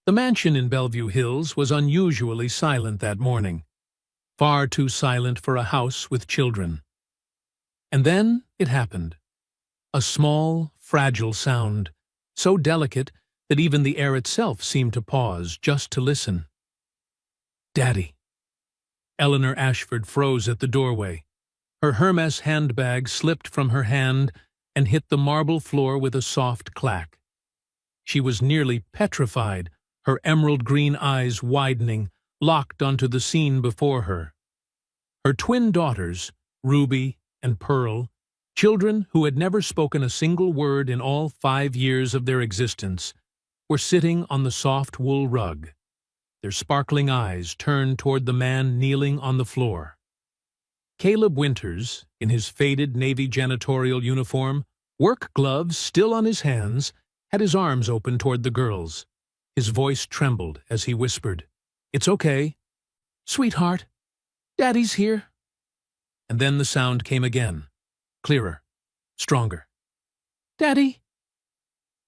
The mansion in Bellevue Hills was unusually silent that morning, far too silent for a house with children. And then it happened. A small, fragile sound, so delicate that even the air itself seemed to pause just to listen. "Daddy." Eleanor Ashford froze at the doorway. Her Hermes handbag slipped from her hand and hit the marble floor with a soft clack. She was nearly petrified, her emerald green eyes widening, locked onto the scene before her. Her twin daughters, Ruby and Pearl, children who had never spoken a single word in all 5 years of their existence, were sitting on the soft wool rug, their sparkling eyes turned toward the man kneeling on the floor. Caleb Winters, in his faded Navy janitorial uniform, work gloves still on his hands, had his arms open toward the girls. His voice trembled as he whispered, "It's okay. Sweetheart, Daddy's here." And then the sound came again, clearer, stronger. "Daddy."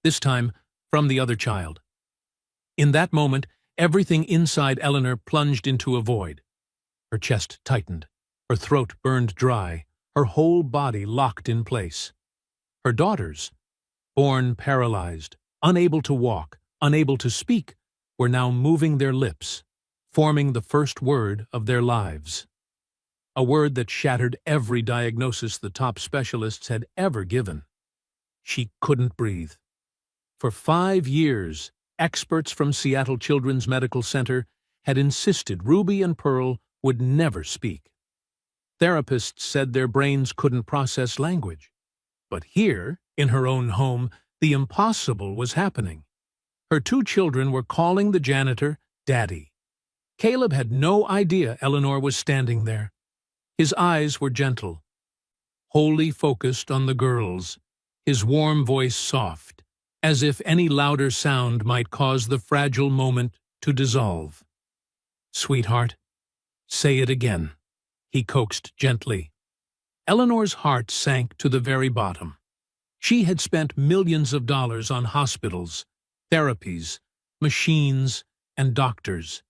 This time, from the other child. In that moment, everything inside Eleanor plunged into a void. Her chest tightened, her throat burned dry, her whole body locked in place. Her daughters, born paralyzed, unable to walk, unable to speak, were now moving their lips, forming the first word of their lives. A word that shattered every diagnosis the top specialists had ever given. She couldn't breathe. For 5 years, experts from Seattle Children's Medical Center had insisted Ruby and Pearl would never speak. Therapists said their brains couldn't process language. But here, in her own home, the impossible was happening. Her 2 children were calling the janitor Daddy. Caleb had no idea Eleanor was standing there. His eyes were gentle, wholly focused on the girls, his warm voice soft, as if any louder sound might cause the fragile moment to dissolve. "Sweetheart, say it again," he coaxed gently. Eleanor's heart sank to the very bottom. She had spent millions of dollars on hospitals, therapies, machines, and doctors.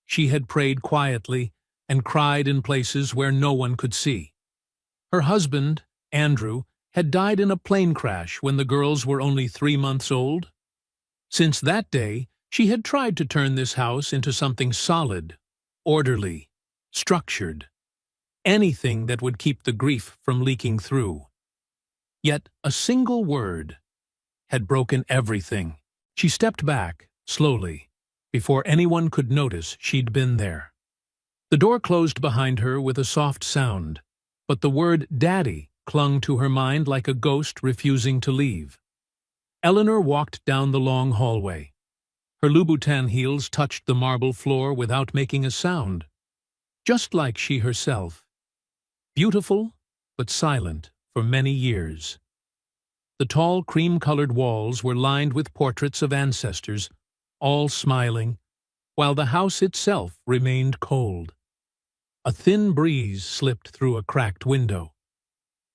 She had prayed quietly and cried in places where no one could see. Her husband, Andrew, had died in a plane crash when the girls were only 3 months old. Since that day, she had tried to turn this house into something solid, orderly, structured, anything that would keep the grief from leaking through. Yet a single word had broken everything. She stepped back, slowly, before anyone could notice she'd been there. The door closed behind her with a soft sound, but the word Daddy clung to her mind like a ghost refusing to leave. Eleanor walked down the long hallway. Her Louboutin heels touched the marble floor without making a sound, just like she herself. Beautiful, but silent for many years. The tall cream-colored walls were lined with portraits of ancestors, all smiling, while the house itself remained cold. A thin breeze slipped through a cracked window.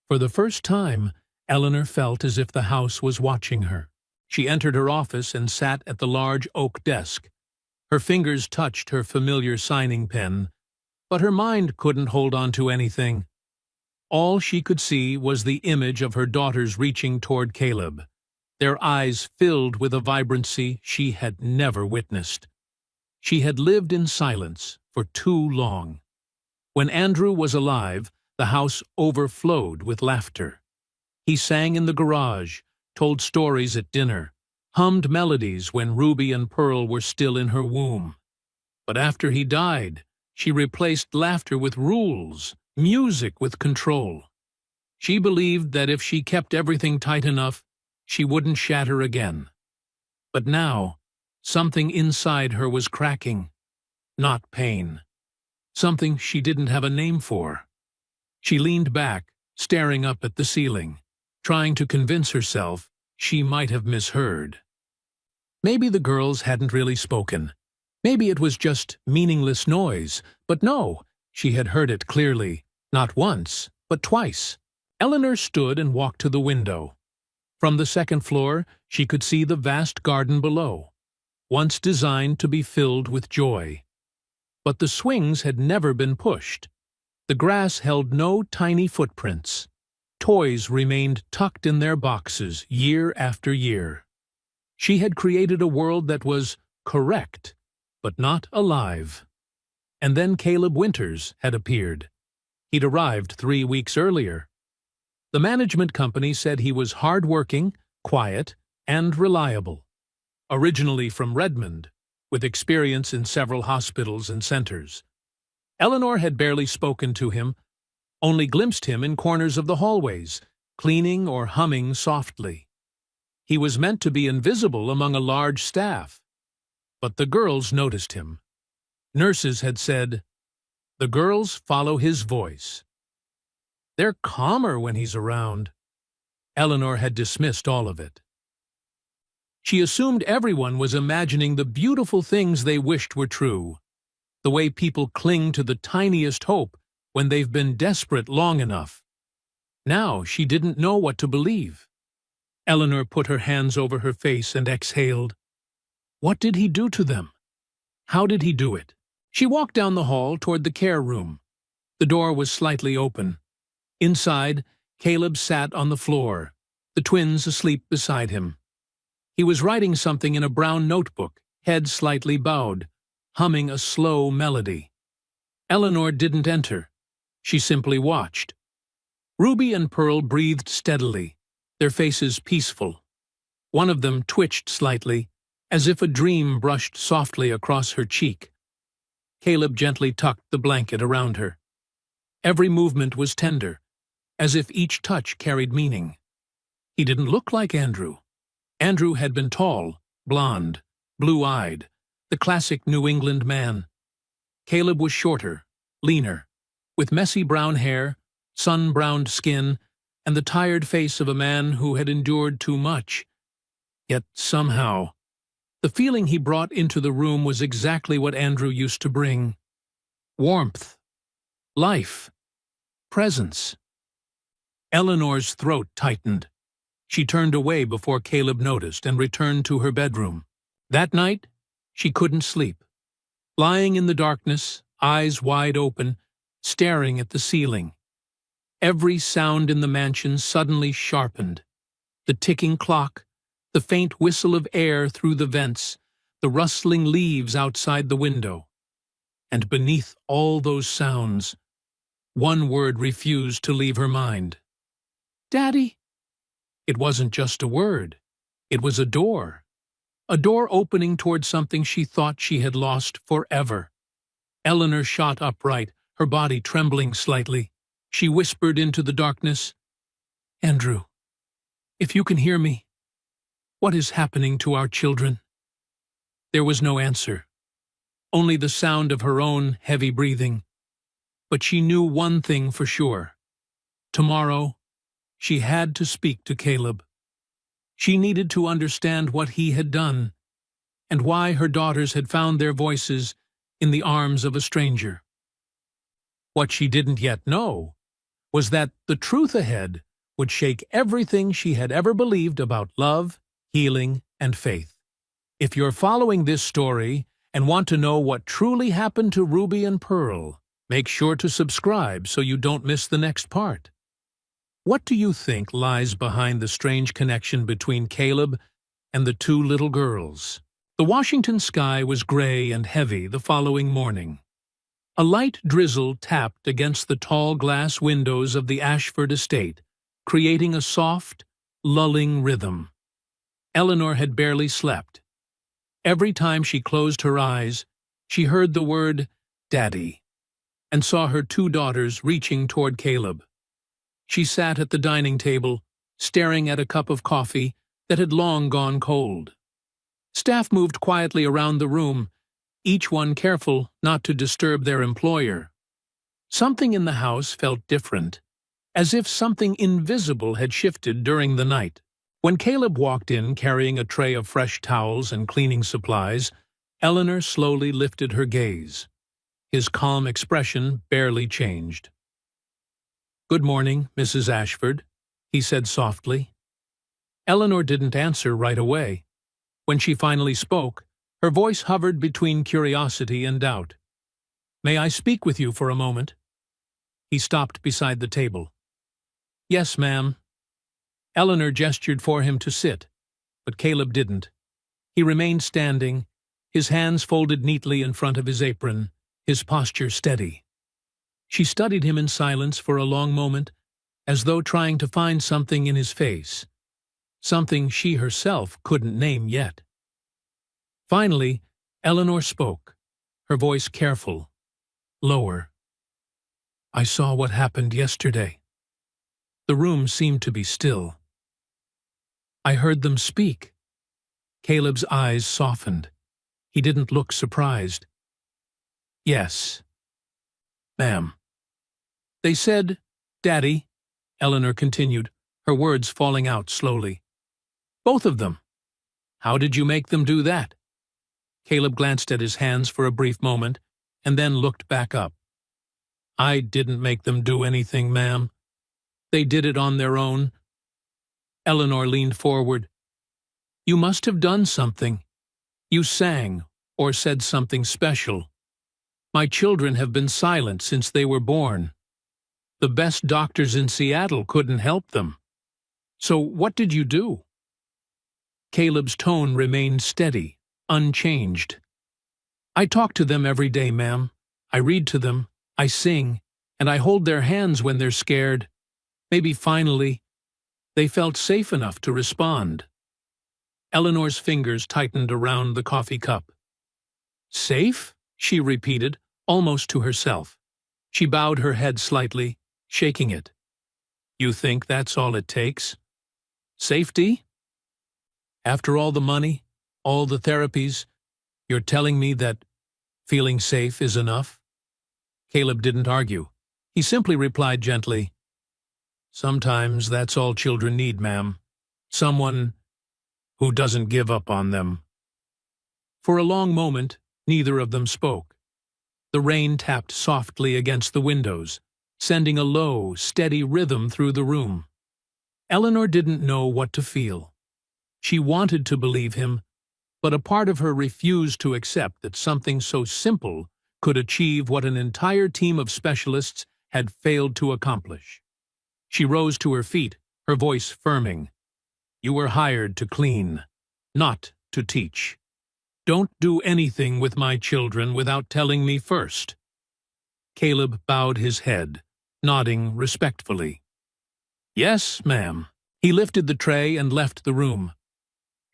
For the first time, Eleanor felt as if the house was watching her. She entered her office and sat at the large oak desk. Her fingers touched her familiar signing pen, but her mind couldn't hold on to anything. All she could see was the image of her daughters reaching toward Caleb, their eyes filled with a vibrancy she had never witnessed. She had lived in silence for too long. When Andrew was alive, the house overflowed with laughter. He sang in the garage, told stories at dinner, hummed melodies when Ruby and Pearl were still in her womb. But after he died, she replaced laughter with rules, music with control. She believed that if she kept everything tight enough, she wouldn't shatter again. But now, something inside her was cracking. Not pain. Something she didn't have a name for. She leaned back, staring up at the ceiling, trying to convince herself she might have misheard. Maybe the girls hadn't really spoken. Maybe it was just meaningless noise. But no, she had heard it clearly, not once, but twice. Eleanor stood and walked to the window. From the second floor, she could see the vast garden below. once designed to be filled with joy. But the swings had never been pushed. The grass held no tiny footprints. Toys remained tucked in their boxes year after year. She had created a world that was correct, but not alive. And then Caleb Winters had appeared. He'd arrived 3 weeks earlier. The management company said he was hard-working, quiet, and reliable. Originally from Redmond, with experience in several hospitals and centers. Eleanor had barely spoken to him, only glimpsed him in corners of the hallways, cleaning or humming softly. He was meant to be invisible among a large staff. But the girls noticed him. Nurses had said, "The girls follow his voice. They're calmer when he's around." Eleanor had dismissed all of it. She assumed everyone was imagining the beautiful things they wished were true, the way people cling to the tiniest hope when they've been desperate long enough. Now she didn't know what to believe. Eleanor put her hands over her face and exhaled. What did he do to them? How did he do it? She walked down the hall toward the care room. The door was slightly open. Inside, Caleb sat on the floor, the twins asleep beside him. He was writing something in a brown notebook, head slightly bowed, humming a slow melody. Eleanor didn't enter. She simply watched. Ruby and Pearl breathed steadily, their faces peaceful. One of them twitched slightly, as if a dream brushed softly across her cheek. Caleb gently tucked the blanket around her. Every movement was tender, as if each touch carried meaning. He didn't look like Andrew. Andrew had been tall, blonde, blue-eyed, the classic New England man. Caleb was shorter, leaner, with messy brown hair, sun-browned skin, and the tired face of a man who had endured too much. Yet somehow, the feeling he brought into the room was exactly what Andrew used to bring. Warmth, life, presence. Eleanor's throat tightened. She turned away before Caleb noticed and returned to her bedroom. That night, she couldn't sleep. Lying in the darkness, eyes wide open, staring at the ceiling. Every sound in the mansion suddenly sharpened. The ticking clock, the faint whistle of air through the vents, the rustling leaves outside the window. And beneath all those sounds, one word refused to leave her mind. "Daddy." It wasn't just a word. It was a door opening toward something she thought she had lost forever. Eleanor shot upright, her body trembling slightly. She whispered into the darkness, "Andrew, if you can hear me, what is happening to our children?" There was no answer, only the sound of her own heavy breathing. But she knew one thing for sure. Tomorrow, she had to speak to Caleb. She needed to understand what he had done, and why her daughters had found their voices in the arms of a stranger. What she didn't yet know was that the truth ahead would shake everything she had ever believed about love, healing, and faith. If you're following this story and want to know what truly happened to Ruby and Pearl, make sure to subscribe so you don't miss the next part. What do you think lies behind the strange connection between Caleb and the two little girls? The Washington sky was gray and heavy the following morning. A light drizzle tapped against the tall glass windows of the Ashford estate, creating a soft, lulling rhythm. Eleanor had barely slept. Every time she closed her eyes, she heard the word "Daddy," and saw her two daughters reaching toward Caleb. She sat at the dining table, staring at a cup of coffee that had long gone cold. Staff moved quietly around the room, each one careful not to disturb their employer. Something in the house felt different, as if something invisible had shifted during the night. When Caleb walked in carrying a tray of fresh towels and cleaning supplies, Eleanor slowly lifted her gaze. His calm expression barely changed. "Good morning, Mrs. Ashford," he said softly. Eleanor didn't answer right away. When she finally spoke, Her voice hovered between curiosity and doubt. "May I speak with you for a moment?" He stopped beside the table. "Yes, ma'am." Eleanor gestured for him to sit, but Caleb didn't. He remained standing, his hands folded neatly in front of his apron, his posture steady. She studied him in silence for a long moment, as though trying to find something in his face, something she herself couldn't name yet. Finally, Eleanor spoke, her voice careful, lower. "I saw what happened yesterday." The room seemed to be still. "I heard them speak." Caleb's eyes softened. He didn't look surprised. "Yes, ma'am." "They said, Daddy," Eleanor continued, her words falling out slowly. "Both of them. How did you make them do that?" Caleb glanced at his hands for a brief moment, and then looked back up. "I didn't make them do anything, ma'am. They did it on their own." Eleanor leaned forward. "You must have done something. You sang, or said something special. My children have been silent since they were born. The best doctors in Seattle couldn't help them. So what did you do?" Caleb's tone remained steady, unchanged. "I talk to them every day, ma'am. I read to them, I sing, and I hold their hands when they're scared. Maybe finally, they felt safe enough to respond." Eleanor's fingers tightened around the coffee cup. "Safe?" she repeated, almost to herself. She bowed her head slightly, shaking it. "You think that's all it takes? Safety? After all the money, all the therapies, you're telling me that feeling safe is enough?" Caleb didn't argue. He simply replied gently, "Sometimes that's all children need, ma'am. Someone who doesn't give up on them." For a long moment, neither of them spoke. The rain tapped softly against the windows, sending a low, steady rhythm through the room. Eleanor didn't know what to feel. She wanted to believe him, but a part of her refused to accept that something so simple could achieve what an entire team of specialists had failed to accomplish. She rose to her feet, her voice firming. "You were hired to clean, not to teach. Don't do anything with my children without telling me first." Caleb bowed his head, nodding respectfully. "Yes, ma'am." He lifted the tray and left the room.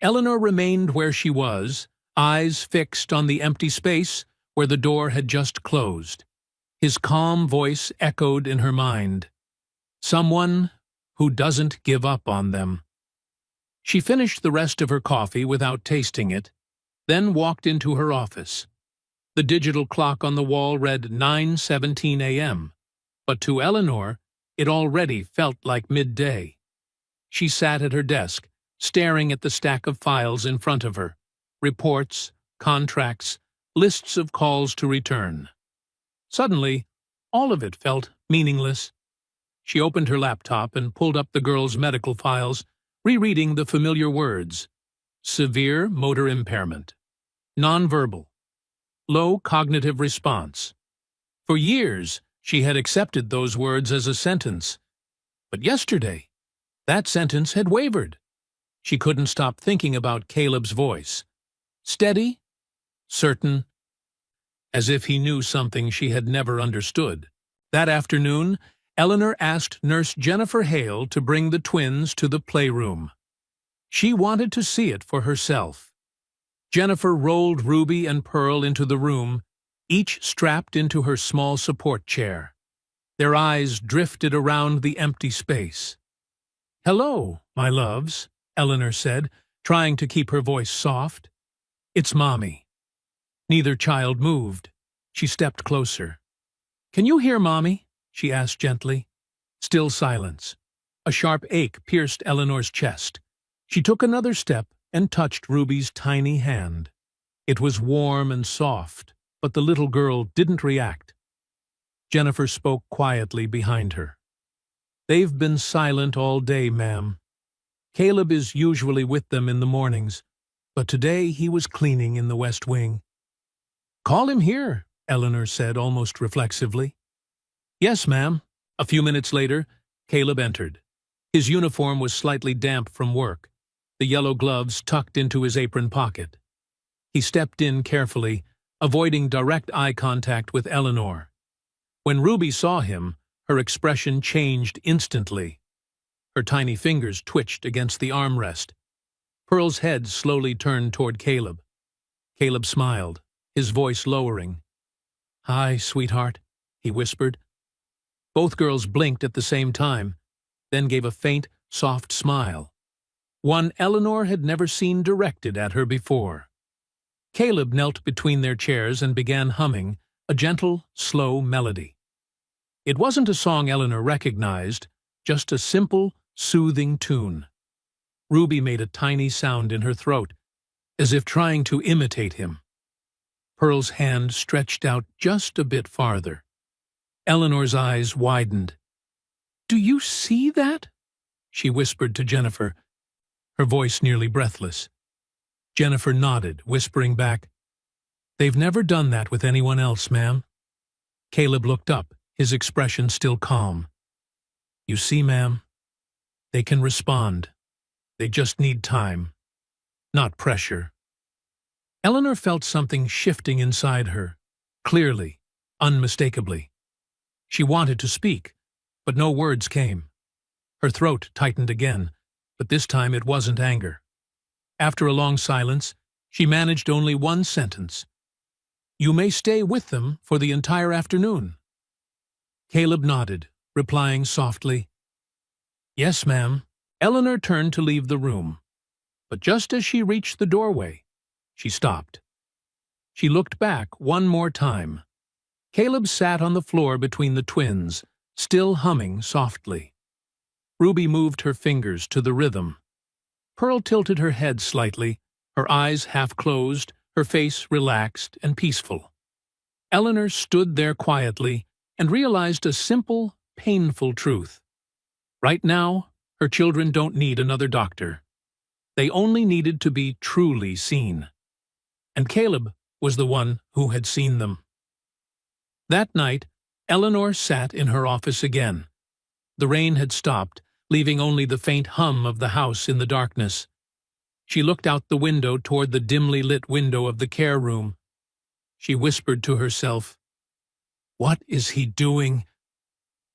Eleanor remained where she was, eyes fixed on the empty space where the door had just closed. His calm voice echoed in her mind. Someone who doesn't give up on them. She finished the rest of her coffee without tasting it, then walked into her office. The digital clock on the wall read 9:17 a.m., but to Eleanor it already felt like midday. She sat at her desk, staring at the stack of files in front of her, reports, contracts, lists of calls to return. Suddenly, all of it felt meaningless. She opened her laptop and pulled up the girl's medical files, rereading the familiar words. Severe motor impairment. Nonverbal. Low cognitive response. For years, she had accepted those words as a sentence. But yesterday, that sentence had wavered. She couldn't stop thinking about Caleb's voice. Steady, certain, as if he knew something she had never understood. That afternoon, Eleanor asked Nurse Jennifer Hale to bring the twins to the playroom. She wanted to see it for herself. Jennifer rolled Ruby and Pearl into the room, each strapped into her small support chair. Their eyes drifted around the empty space. "Hello, my loves," Eleanor said, trying to keep her voice soft. "It's Mommy." Neither child moved. She stepped closer. "Can you hear Mommy?" she asked gently. Still silence. A sharp ache pierced Eleanor's chest. She took another step and touched Ruby's tiny hand. It was warm and soft, but the little girl didn't react. Jennifer spoke quietly behind her. "They've been silent all day, ma'am. Caleb is usually with them in the mornings, But today he was cleaning in the West Wing. "Call him here," Eleanor said almost reflexively. "Yes, ma'am." A few minutes later, Caleb entered. His uniform was slightly damp from work, the yellow gloves tucked into his apron pocket. He stepped in carefully, avoiding direct eye contact with Eleanor. When Ruby saw him, her expression changed instantly. Her tiny fingers twitched against the armrest. Pearl's head slowly turned toward Caleb. Caleb smiled, his voice lowering. "Hi, sweetheart," he whispered. Both girls blinked at the same time, then gave a faint, soft smile, one Eleanor had never seen directed at her before. Caleb knelt between their chairs and began humming a gentle, slow melody. It wasn't a song Eleanor recognized, just a simple, soothing tune. Ruby made a tiny sound in her throat, as if trying to imitate him. Pearl's hand stretched out just a bit farther. Eleanor's eyes widened. "Do you see that?" she whispered to Jennifer, her voice nearly breathless. Jennifer nodded, whispering back, "They've never done that with anyone else, ma'am." Caleb looked up, his expression still calm. "You see, ma'am, they can respond. They just need time, not pressure." Eleanor felt something shifting inside her, clearly, unmistakably. She wanted to speak, but no words came. Her throat tightened again, but this time it wasn't anger. After a long silence, she managed only one sentence. "You may stay with them for the entire afternoon." Caleb nodded, replying softly, "Yes, ma'am." Eleanor turned to leave the room, but just as she reached the doorway, she stopped. She looked back one more time. Caleb sat on the floor between the twins, still humming softly. Ruby moved her fingers to the rhythm. Pearl tilted her head slightly, her eyes half closed, her face relaxed and peaceful. Eleanor stood there quietly and realized a simple, painful truth. Right now, her children don't need another doctor. They only needed to be truly seen. And Caleb was the one who had seen them. That night, Eleanor sat in her office again. The rain had stopped, leaving only the faint hum of the house in the darkness. She looked out the window toward the dimly lit window of the care room. She whispered to herself, "What is he doing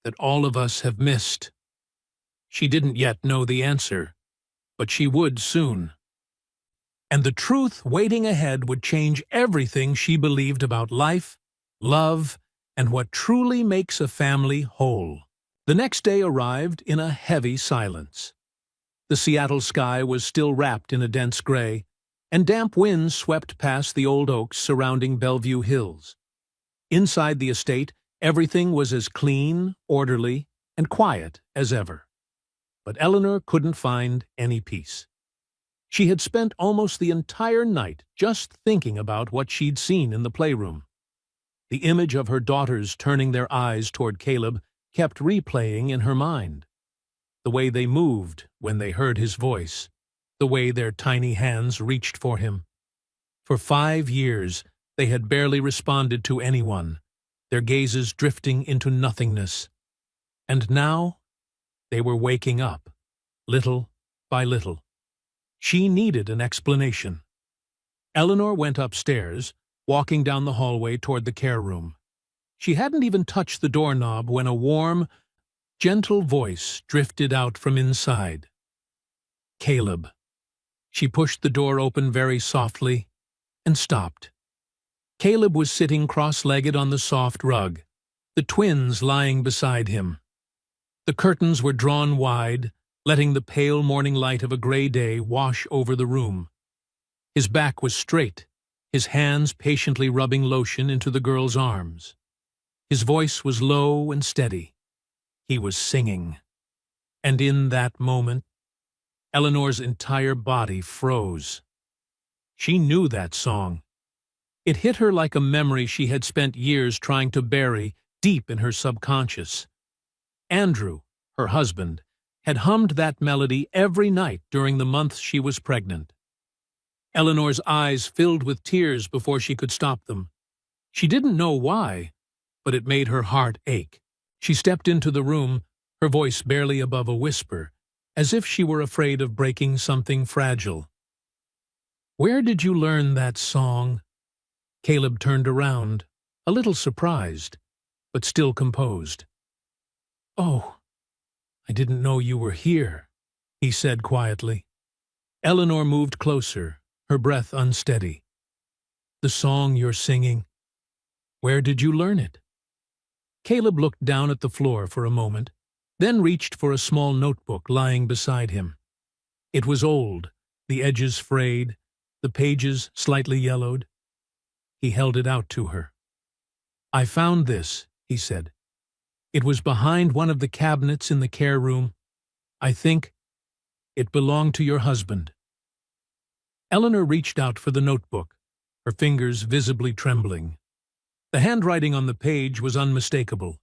that all of us have missed?" She didn't yet know the answer, but she would soon. And the truth waiting ahead would change everything she believed about life, love, and what truly makes a family whole. The next day arrived in a heavy silence. The Seattle sky was still wrapped in a dense gray, and damp winds swept past the old oaks surrounding Bellevue Hills. Inside the estate, everything was as clean, orderly, and quiet as ever. But Eleanor couldn't find any peace. She had spent almost the entire night just thinking about what she'd seen in the playroom. The image of her daughters turning their eyes toward Caleb kept replaying in her mind. The way they moved when they heard his voice, the way their tiny hands reached for him. For 5 years, they had barely responded to anyone, their gazes drifting into nothingness. And now, they were waking up, little by little. She needed an explanation. Eleanor went upstairs, walking down the hallway toward the care room. She hadn't even touched the doorknob when a warm, gentle voice drifted out from inside. "Caleb." She pushed the door open very softly and stopped. Caleb was sitting cross-legged on the soft rug, the twins lying beside him. The curtains were drawn wide, letting the pale morning light of a gray day wash over the room. His back was straight, his hands patiently rubbing lotion into the girl's arms. His voice was low and steady. He was singing. And in that moment, Eleanor's entire body froze. She knew that song. It hit her like a memory she had spent years trying to bury deep in her subconscious. Andrew, her husband, had hummed that melody every night during the months she was pregnant. Eleanor's eyes filled with tears before she could stop them. She didn't know why, but it made her heart ache. She stepped into the room, her voice barely above a whisper, as if she were afraid of breaking something fragile. "Where did you learn that song?" Caleb turned around, a little surprised, but still composed. "Oh, I didn't know you were here," he said quietly. Eleanor moved closer, her breath unsteady. "The song you're singing, where did you learn it?" Caleb looked down at the floor for a moment, then reached for a small notebook lying beside him. It was old, the edges frayed, the pages slightly yellowed. He held it out to her. "I found this," he said. "It was behind one of the cabinets in the care room. I think it belonged to your husband." Eleanor reached out for the notebook, her fingers visibly trembling. The handwriting on the page was unmistakable.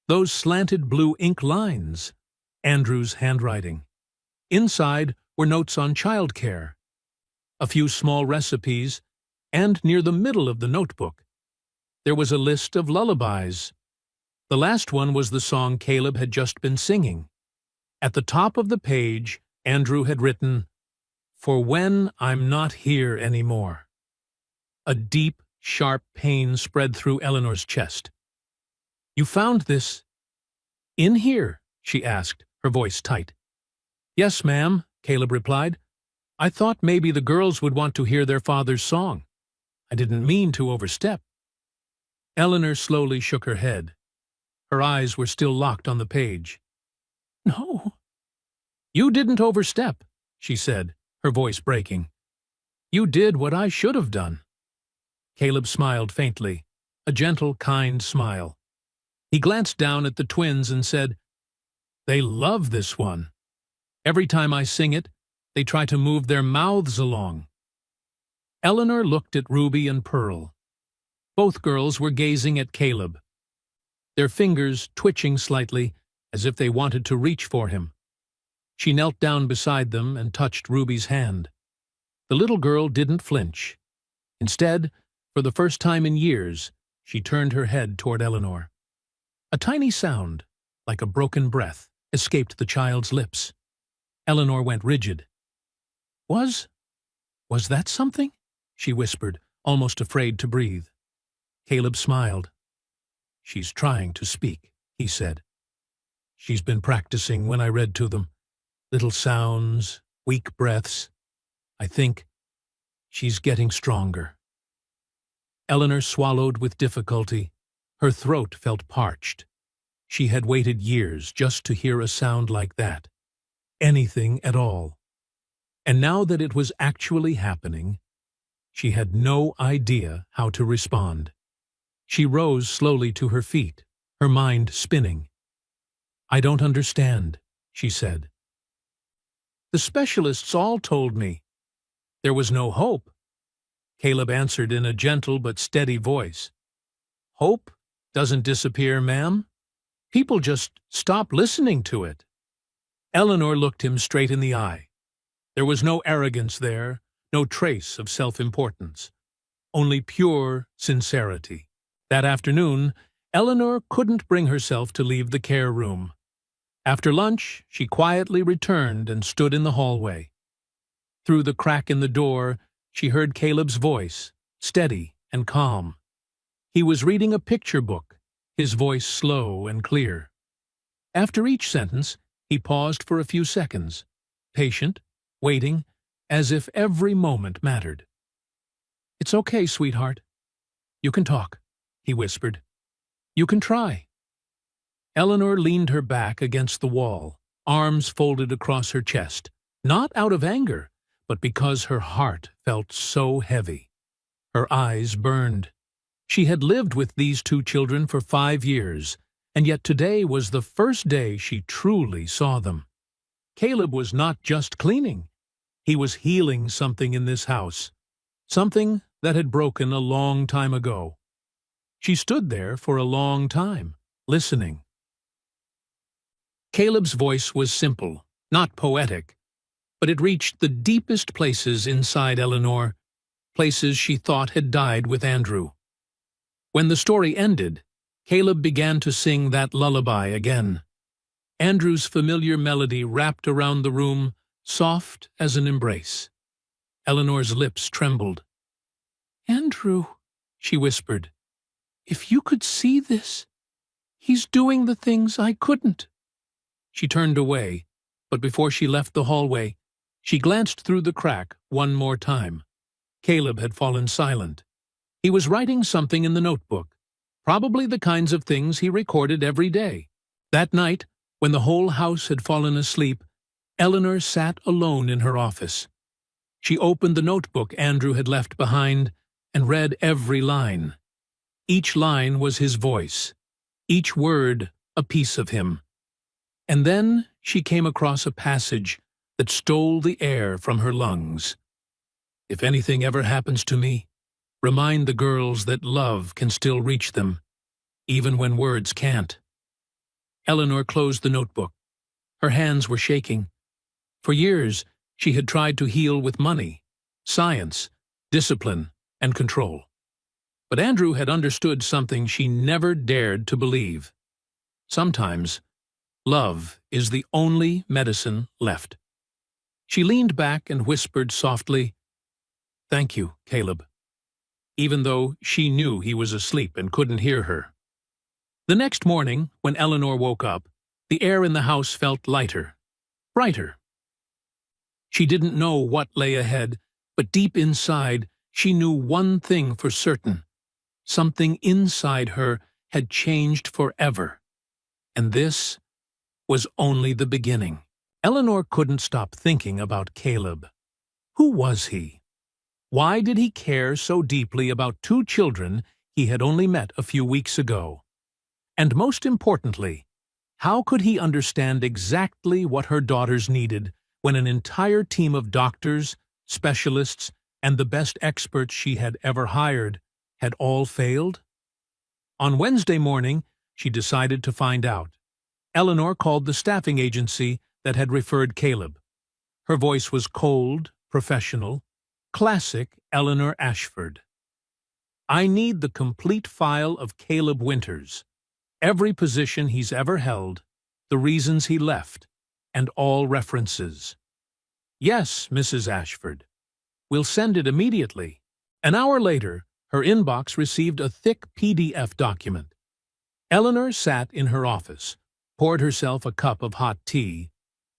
Those slanted blue ink lines, Andrew's handwriting. Inside were notes on childcare, a few small recipes, and near the middle of the notebook, there was a list of lullabies. The last one was the song Caleb had just been singing. At the top of the page, Andrew had written, "For when I'm not here anymore." A deep, sharp pain spread through Eleanor's chest. "You found this in here?" she asked, her voice tight. "Yes, ma'am," Caleb replied. "I thought maybe the girls would want to hear their father's song. I didn't mean to overstep." Eleanor slowly shook her head. Her eyes were still locked on the page. "No." "You didn't overstep," she said, her voice breaking. "You did what I should have done." Caleb smiled faintly, a gentle, kind smile. He glanced down at the twins and said, "They love this one. Every time I sing it, they try to move their mouths along." Eleanor looked at Ruby and Pearl. Both girls were gazing at Caleb, their fingers twitching slightly as if they wanted to reach for him. She knelt down beside them and touched Ruby's hand. The little girl didn't flinch. Instead, for the first time in years, she turned her head toward Eleanor. A tiny sound, like a broken breath, escaped the child's lips. Eleanor went rigid. Was that something?" she whispered, almost afraid to breathe. Caleb smiled. "She's trying to speak," he said. "She's been practicing when I read to them. Little sounds, weak breaths. I think she's getting stronger." Eleanor swallowed with difficulty. Her throat felt parched. She had waited years just to hear a sound like that. Anything at all. And now that it was actually happening, she had no idea how to respond. She rose slowly to her feet, her mind spinning. "I don't understand," she said. "The specialists all told me there was no hope," Caleb answered in a gentle but steady voice. "Hope doesn't disappear, ma'am. People just stop listening to it." Eleanor looked him straight in the eye. There was no arrogance there, no trace of self-importance, only pure sincerity. That afternoon, Eleanor couldn't bring herself to leave the care room. After lunch, she quietly returned and stood in the hallway. Through the crack in the door, she heard Caleb's voice, steady and calm. He was reading a picture book, his voice slow and clear. After each sentence, he paused for a few seconds, patient, waiting, as if every moment mattered. "It's okay, sweetheart. You can talk," he whispered. "You can try." Eleanor leaned her back against the wall, arms folded across her chest, not out of anger, but because her heart felt so heavy. Her eyes burned. She had lived with these two children for 5 years, and yet today was the first day she truly saw them. Caleb was not just cleaning. He was healing something in this house, something that had broken a long time ago. She stood there for a long time, listening. Caleb's voice was simple, not poetic, but it reached the deepest places inside Eleanor, places she thought had died with Andrew. When the story ended, Caleb began to sing that lullaby again. Andrew's familiar melody wrapped around the room, soft as an embrace. Eleanor's lips trembled. "Andrew," she whispered, "if you could see this, he's doing the things I couldn't." She turned away, but before she left the hallway, she glanced through the crack one more time. Caleb had fallen silent. He was writing something in the notebook, probably the kinds of things he recorded every day. That night, when the whole house had fallen asleep, Eleanor sat alone in her office. She opened the notebook Andrew had left behind and read every line. Each line was his voice, each word a piece of him. And then she came across a passage that stole the air from her lungs. "If anything ever happens to me, remind the girls that love can still reach them, even when words can't." Eleanor closed the notebook. Her hands were shaking. For years, she had tried to heal with money, science, discipline, and control. But Andrew had understood something she never dared to believe. Sometimes, love is the only medicine left. She leaned back and whispered softly, "Thank you, Caleb," even though she knew he was asleep and couldn't hear her. The next morning, when Eleanor woke up, the air in the house felt lighter, brighter. She didn't know what lay ahead, but deep inside, she knew one thing for certain. Something inside her had changed forever. And this was only the beginning. Eleanor couldn't stop thinking about Caleb. Who was he? Why did he care so deeply about two children he had only met a few weeks ago? And most importantly, how could he understand exactly what her daughters needed when an entire team of doctors, specialists, and the best experts she had ever hired had all failed? On Wednesday morning, she decided to find out. Eleanor called the staffing agency that had referred Caleb. Her voice was cold, professional, classic Eleanor Ashford. "I need the complete file of Caleb Winters. Every position he's ever held, the reasons he left, and all references." "Yes, Mrs. Ashford. We'll send it immediately." An hour later, her inbox received a thick PDF document. Eleanor sat in her office, poured herself a cup of hot tea,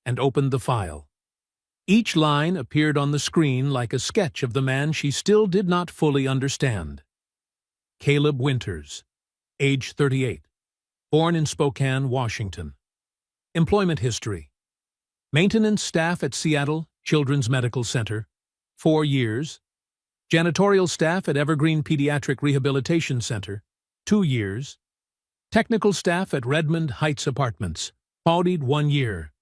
and opened the file. Each line appeared on the screen like a sketch of the man she still did not fully understand. Caleb Winters, age 38. Born in Spokane, Washington. Employment history: maintenance staff at Seattle Children's Medical Center, 4 years. Janitorial staff at Evergreen Pediatric Rehabilitation Center, 2 years. Technical staff at Redmond Heights Apartments, audit 1 year.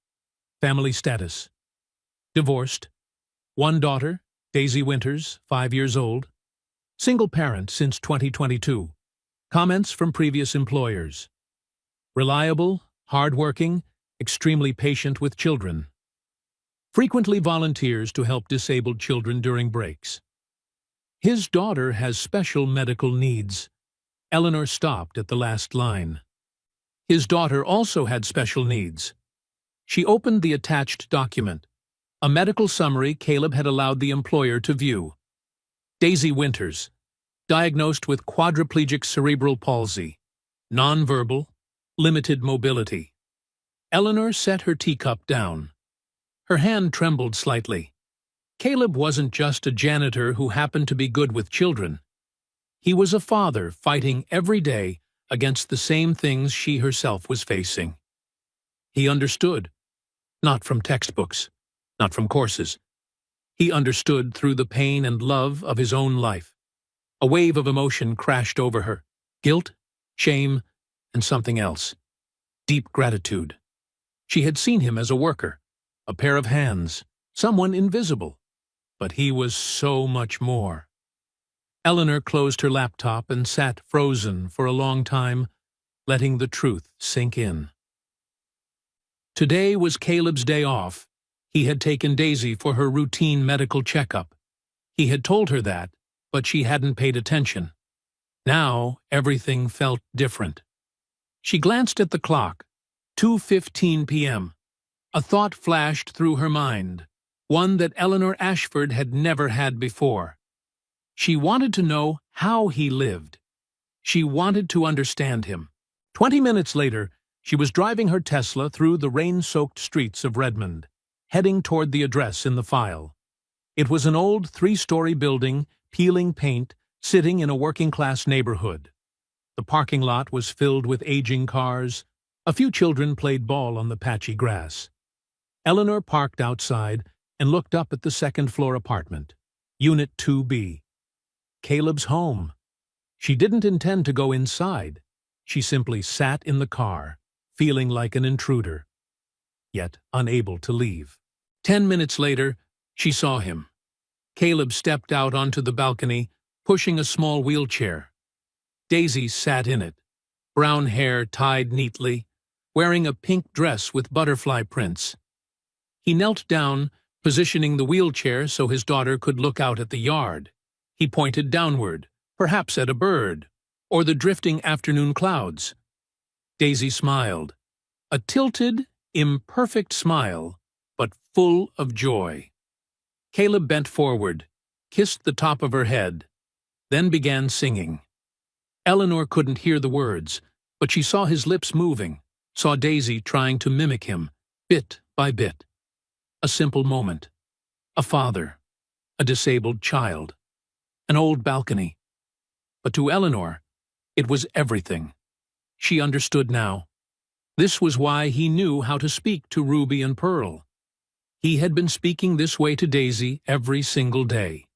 Family status: divorced. 1 daughter, Daisy Winters, 5 years old. Single parent since 2022. Comments from previous employers: reliable, hardworking, extremely patient with children. Frequently volunteers to help disabled children during breaks. His daughter has special medical needs. Eleanor stopped at the last line. His daughter also had special needs. She opened the attached document, a medical summary Caleb had allowed the employer to view. Daisy Winters, diagnosed with quadriplegic cerebral palsy, nonverbal, limited mobility. Eleanor set her teacup down. Her hand trembled slightly. Caleb wasn't just a janitor who happened to be good with children. He was a father fighting every day against the same things she herself was facing. He understood, not from textbooks, not from courses. He understood through the pain and love of his own life. A wave of emotion crashed over her: guilt, shame, and something else: deep gratitude. She had seen him as a worker, a pair of hands, someone invisible. But he was so much more. Eleanor closed her laptop and sat frozen for a long time, letting the truth sink in. Today was Caleb's day off. He had taken Daisy for her routine medical checkup. He had told her that, but she hadn't paid attention. Now, everything felt different. She glanced at the clock. 2:15 p.m. A thought flashed through her mind, one that Eleanor Ashford had never had before. She wanted to know how he lived. She wanted to understand him. 20 minutes later, she was driving her Tesla through the rain-soaked streets of Redmond, heading toward the address in the file. It was an old 3-story building, peeling paint, sitting in a working-class neighborhood. The parking lot was filled with aging cars. A few children played ball on the patchy grass. Eleanor parked outside and looked up at the second-floor apartment, Unit 2B. Caleb's home. She didn't intend to go inside. She simply sat in the car, feeling like an intruder, yet unable to leave. 10 minutes later, she saw him. Caleb stepped out onto the balcony, pushing a small wheelchair. Daisy sat in it, brown hair tied neatly, wearing a pink dress with butterfly prints. He knelt down, positioning the wheelchair so his daughter could look out at the yard. He pointed downward, perhaps at a bird, or the drifting afternoon clouds. Daisy smiled, a tilted, imperfect smile, but full of joy. Caleb bent forward, kissed the top of her head, then began singing. Eleanor couldn't hear the words, but she saw his lips moving, saw Daisy trying to mimic him, bit by bit. A simple moment. A father. A disabled child. An old balcony. But to Eleanor, it was everything. She understood now. This was why he knew how to speak to Ruby and Pearl. He had been speaking this way to Daisy every single day.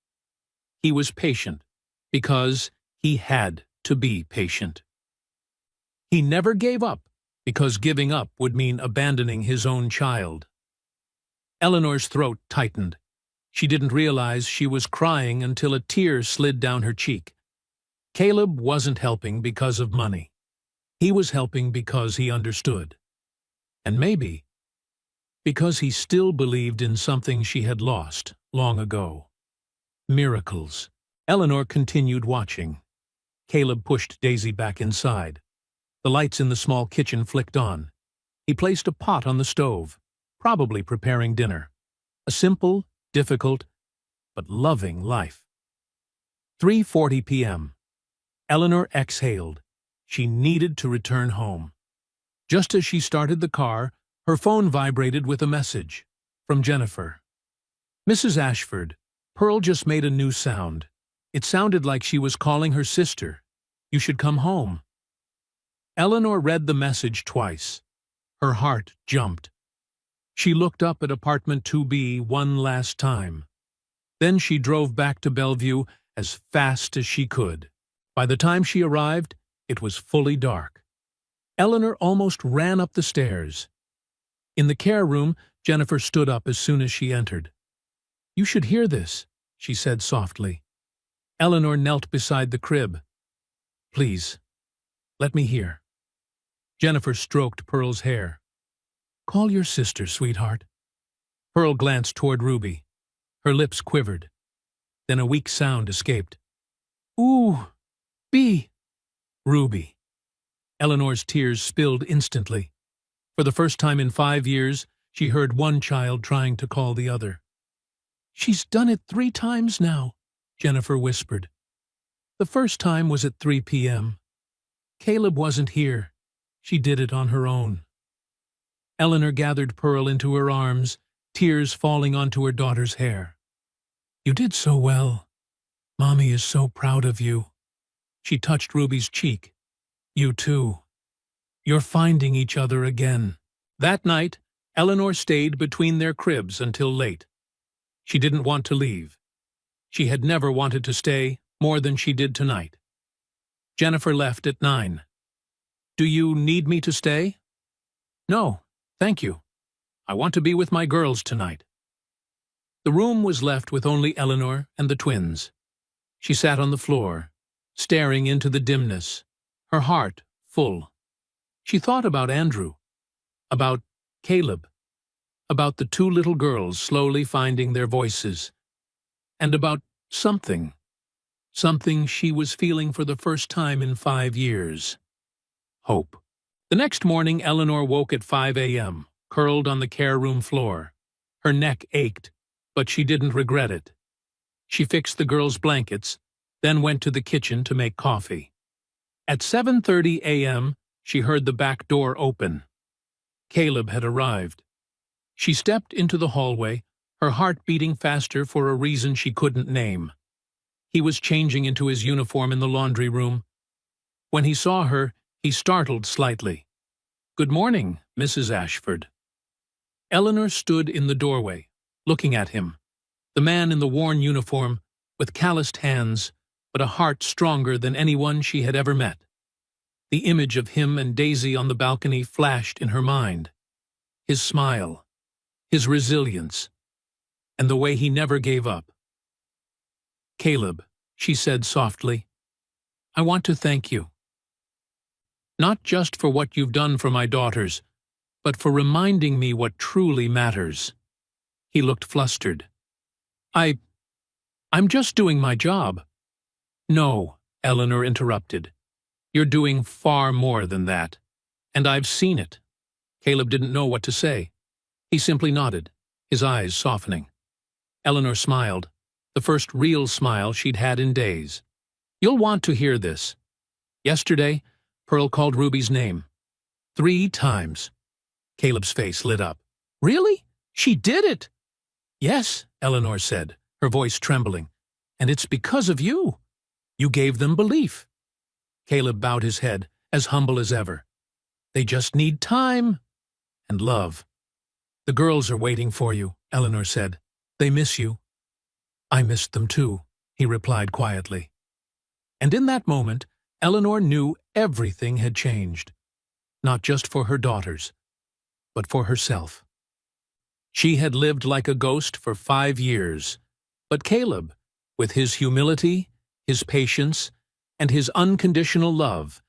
He was patient, because he had to be patient. He never gave up, because giving up would mean abandoning his own child. Eleanor's throat tightened. She didn't realize she was crying until a tear slid down her cheek. Caleb wasn't helping because of money. He was helping because he understood. And maybe because he still believed in something she had lost long ago. Miracles. Eleanor continued watching. Caleb pushed Daisy back inside. The lights in the small kitchen flicked on. He placed a pot on the stove, probably preparing dinner. A simple, difficult, but loving life. 3:40 p.m. Eleanor exhaled. She needed to return home. Just as she started the car, her phone vibrated with a message from Jennifer. Mrs. Ashford, Pearl just made a new sound. It sounded like she was calling her sister. You should come home. Eleanor read the message twice. Her heart jumped. She looked up at apartment 2B one last time. Then she drove back to Bellevue as fast as she could. By the time she arrived, it was fully dark. Eleanor almost ran up the stairs. In the care room, Jennifer stood up as soon as she entered. You should hear this, she said softly. Eleanor knelt beside the crib. Please, let me hear. Jennifer stroked Pearl's hair. Call your sister, sweetheart. Pearl glanced toward Ruby. Her lips quivered. Then a weak sound escaped. Ooh, B. Ruby. Eleanor's tears spilled instantly. For the first time in 5 years, she heard one child trying to call the other. She's done it 3 times now, Jennifer whispered. The first time was at 3 p.m. Caleb wasn't here. She did it on her own. Eleanor gathered Pearl into her arms, tears falling onto her daughter's hair. You did so well. Mommy is so proud of you. She touched Ruby's cheek. You too. You're finding each other again. That night, Eleanor stayed between their cribs until late. She didn't want to leave. She had never wanted to stay more than she did tonight. Jennifer left at 9. Do you need me to stay? No, thank you. I want to be with my girls tonight. The room was left with only Eleanor and the twins. She sat on the floor, staring into the dimness, her heart full. She thought about Andrew, about Caleb, about the two little girls slowly finding their voices, and about something she was feeling for the first time in 5 years. Hope. The next morning, Eleanor woke at 5 a.m., curled on the care room floor. Her neck ached, but she didn't regret it. She fixed the girls' blankets, then went to the kitchen to make coffee. At 7:30 a.m., she heard the back door open. Caleb had arrived. She stepped into the hallway, her heart beating faster for a reason she couldn't name. He was changing into his uniform in the laundry room. When he saw her, he startled slightly. "Good morning, Mrs. Ashford." Eleanor stood in the doorway, looking at him. The man in the worn uniform, with calloused hands, but a heart stronger than anyone she had ever met. The image of him and Daisy on the balcony flashed in her mind. His smile, his resilience, and the way he never gave up. "Caleb," she said softly, "I want to thank you. Not just for what you've done for my daughters, but for reminding me what truly matters." He looked flustered. I'm just doing my job." "No," Eleanor interrupted. "You're doing far more than that. And I've seen it." Caleb didn't know what to say. He simply nodded, his eyes softening. Eleanor smiled, the first real smile she'd had in days. "You'll want to hear this. Yesterday, Pearl called Ruby's name. 3 times. Caleb's face lit up. "Really? She did it?" "Yes," Eleanor said, her voice trembling. "And it's because of you. You gave them belief." Caleb bowed his head, as humble as ever. "They just need time and love." "The girls are waiting for you," Eleanor said. "They miss you." "I missed them too," he replied quietly. And in that moment, Eleanor knew everything had changed. Not just for her daughters, but for herself. She had lived like a ghost for 5 years, but Caleb, with his humility, his patience, and his unconditional love,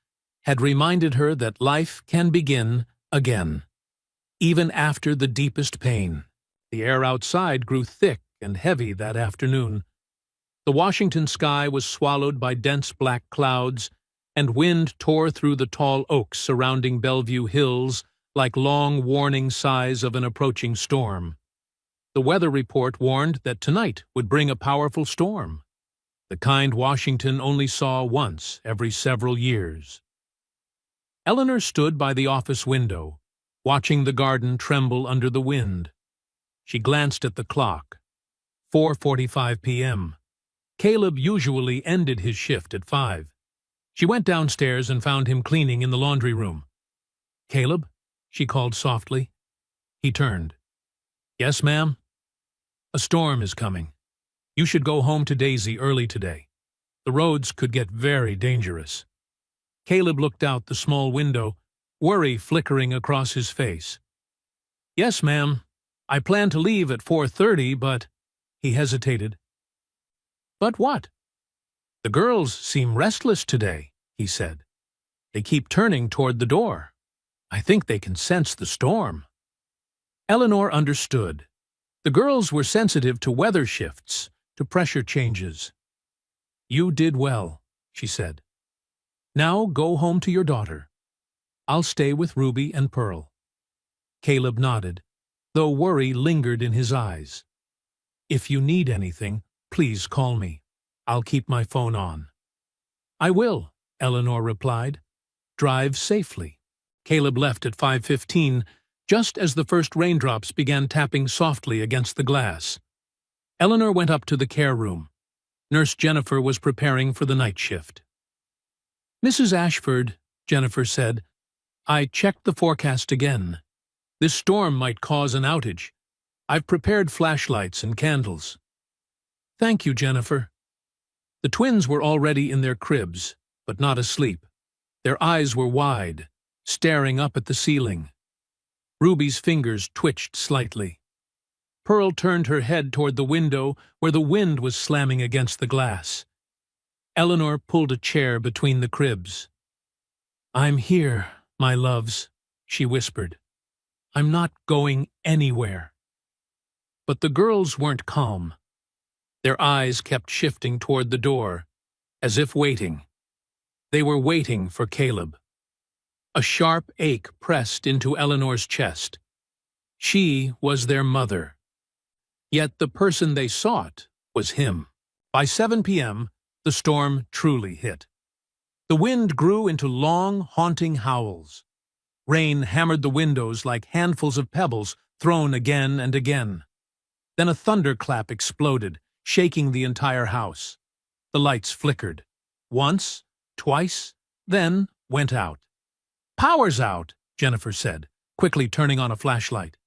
had reminded her that life can begin again, even after the deepest pain. The air outside grew thick and heavy that afternoon. The Washington sky was swallowed by dense black clouds, and wind tore through the tall oaks surrounding Bellevue Hills like long warning sighs of an approaching storm. The weather report warned that tonight would bring a powerful storm, the kind Washington only saw once every several years. Eleanor stood by the office window, watching the garden tremble under the wind. She glanced at the clock. 4:45 p.m. Caleb usually ended his shift at 5. She went downstairs and found him cleaning in the laundry room. "Caleb?" she called softly. He turned. "Yes, ma'am?" "A storm is coming. You should go home to Daisy early today. The roads could get very dangerous." Caleb looked out the small window, worry flickering across his face. "Yes, ma'am. I plan to leave at 4:30, but—" He hesitated. "But what?" "The girls seem restless today," he said. "They keep turning toward the door. I think they can sense the storm." Eleanor understood. The girls were sensitive to weather shifts, to pressure changes. "You did well," she said. "Now go home to your daughter. I'll stay with Ruby and Pearl." Caleb nodded, though worry lingered in his eyes. "If you need anything, please call me. I'll keep my phone on." "I will," Eleanor replied. "Drive safely." Caleb left at 5:15, just as the first raindrops began tapping softly against the glass. Eleanor went up to the care room. Nurse Jennifer was preparing for the night shift. "Mrs. Ashford," Jennifer said, "I checked the forecast again. This storm might cause an outage. I've prepared flashlights and candles." "Thank you, Jennifer." The twins were already in their cribs, but not asleep. Their eyes were wide, staring up at the ceiling. Ruby's fingers twitched slightly. Pearl turned her head toward the window where the wind was slamming against the glass. Eleanor pulled a chair between the cribs. "I'm here, my loves," she whispered. I'm not going anywhere." But the girls weren't calm. Their eyes kept shifting toward the door, as if waiting. They were waiting for Caleb. A sharp ache pressed into Eleanor's chest. She was their mother. Yet the person they sought was him. By 7 p.m., the storm truly hit. The wind grew into long, haunting howls. Rain hammered the windows like handfuls of pebbles thrown again and again. Then a thunderclap exploded, shaking the entire house. The lights flickered. Once, twice, then went out. "Power's out," Jennifer said, quickly turning on a flashlight.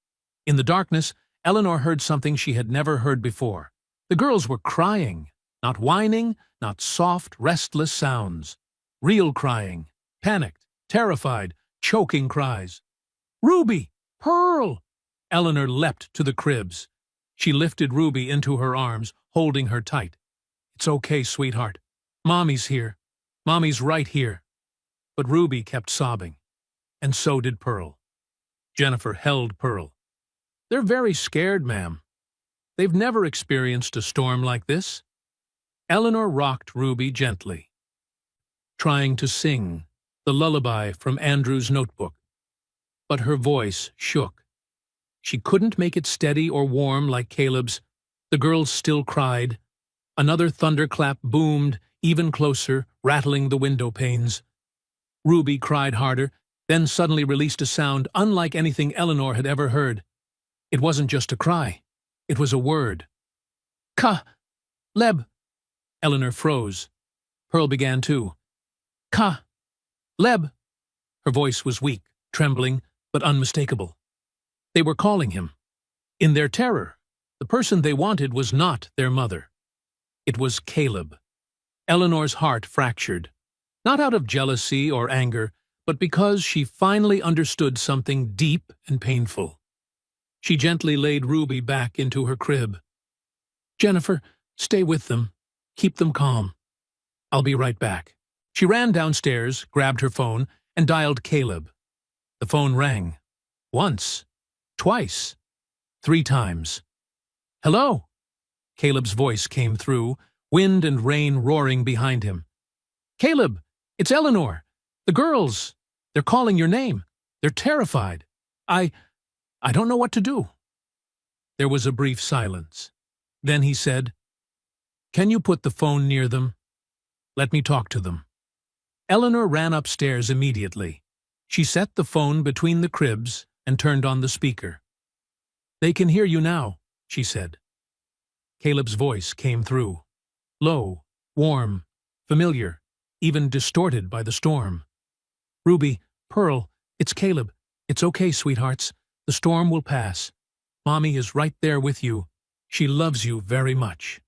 In the darkness, Eleanor heard something she had never heard before. The girls were crying, not whining, not soft, restless sounds. Real crying, panicked, terrified, choking cries. "Ruby! Pearl!" Eleanor leapt to the cribs. She lifted Ruby into her arms, holding her tight. "It's okay, sweetheart. Mommy's here. Mommy's right here." But Ruby kept sobbing, and so did Pearl. Jennifer held Pearl. "They're very scared, ma'am. They've never experienced a storm like this." Eleanor rocked Ruby gently, trying to sing the lullaby from Andrew's notebook. But her voice shook. She couldn't make it steady or warm like Caleb's. The girls still cried. Another thunderclap boomed, even closer, rattling the window panes. Ruby cried harder, then suddenly released a sound unlike anything Eleanor had ever heard. It wasn't just a cry. It was a word. "Ka-leb." Eleanor froze. Pearl began too. "Ka-leb." Her voice was weak, trembling, but unmistakable. They were calling him. In their terror, the person they wanted was not their mother. It was Caleb. Eleanor's heart fractured, not out of jealousy or anger, but because she finally understood something deep and painful. She gently laid Ruby back into her crib. "Jennifer, stay with them. Keep them calm. I'll be right back." She ran downstairs, grabbed her phone, and dialed Caleb. The phone rang. Once, twice, 3 times. "Hello?" Caleb's voice came through, wind and rain roaring behind him. "Caleb, it's Eleanor. The girls. They're calling your name. They're terrified. I don't know what to do." There was a brief silence. Then he said, "Can you put the phone near them? Let me talk to them." Eleanor ran upstairs immediately. She set the phone between the cribs and turned on the speaker. "They can hear you now," she said. Caleb's voice came through. Low, warm, familiar, even distorted by the storm. "Ruby, Pearl, it's Caleb. It's okay, sweethearts. The storm will pass. Mommy is right there with you. She loves you very much."